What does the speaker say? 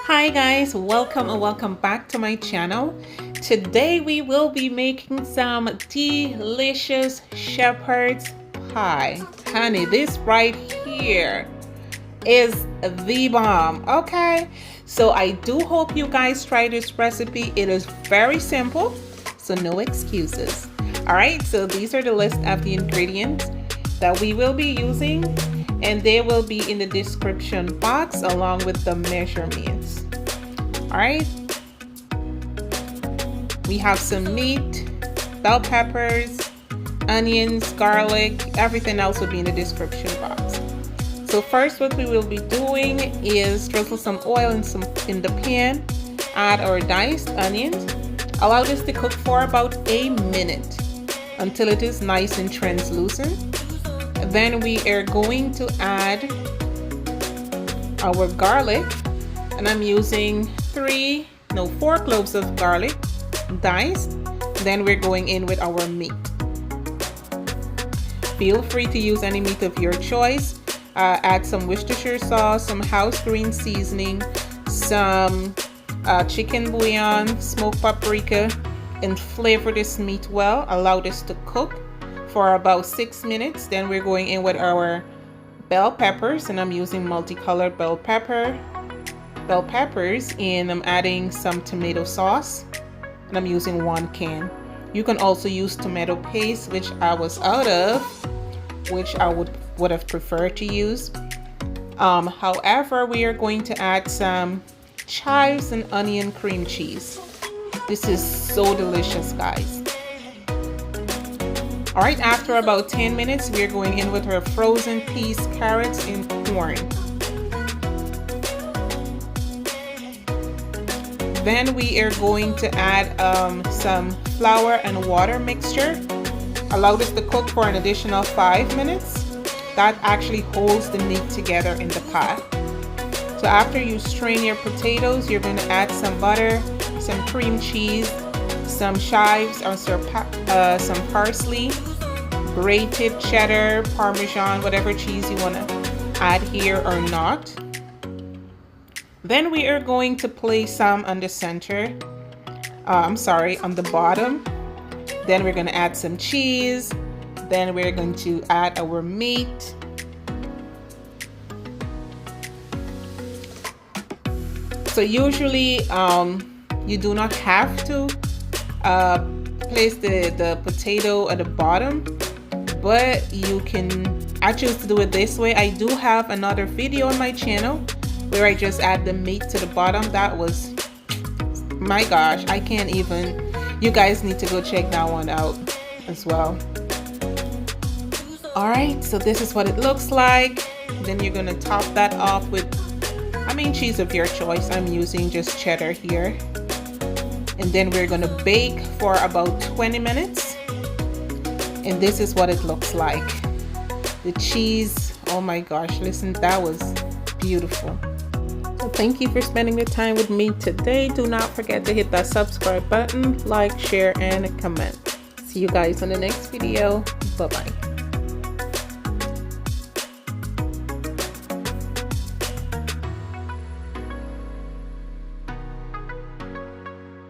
Hi guys, welcome and welcome back to my channel. Today we will be making some delicious shepherd's pie. Honey, this right here is the bomb. Okay, so I do hope you guys try this recipe. It is very simple, so no excuses. All right, so these are the list of the ingredients that we will be using, and they will be in the description box along with the measurements. All right, we have some meat, bell peppers, onions, garlic. Everything else will be in the description box. So first, what we will be doing is drizzle some oil in the pan, add our diced onions, allow this to cook for about a minute until it is nice and translucent. Then we are going to add our garlic, and I'm using 4 cloves of garlic diced. Then we're going in with our meat. Feel free to use any meat of your choice. Add some Worcestershire sauce, some house green seasoning, some chicken bouillon, smoked paprika, and flavor this meat well. Allow this to cook for about 6 minutes. Then we're going in with our bell peppers, and I'm using multicolored bell peppers, and I'm adding some tomato sauce, and I'm using 1 can. You can also use tomato paste, which I was out of, which I would have preferred to use. However, we are going to add some chives and onion cream cheese. This is so delicious, guys. All right, after about 10 minutes, we're going in with our frozen peas, carrots, and corn. Then we are going to add some flour and water mixture. Allow this to cook for an additional 5 minutes. That actually holds the meat together in the pot. So after you strain your potatoes, you're going to add some butter, some cream cheese, some chives or some parsley, grated cheddar, parmesan, whatever cheese you want to add here or not. Then we are going to place some on the center, on the bottom. Then we're going to add some cheese. Then we're going to add our meat. So usually you do not have to place the potato at the bottom, but you can. I choose to do it this way. I do have another video on my channel where I just add the meat to the bottom. That was, my gosh, I can't even. You guys need to go check that one out as well. All right, so this is what it looks like. Then you're gonna top that off with, cheese of your choice. I'm using just cheddar here. And then we're gonna bake for about 20 minutes. And this is what it looks like. The cheese, oh my gosh, listen, that was beautiful. So thank you for spending the time with me today. Do not forget to hit that subscribe button, like, share, and comment. See you guys on the next video. Bye-bye.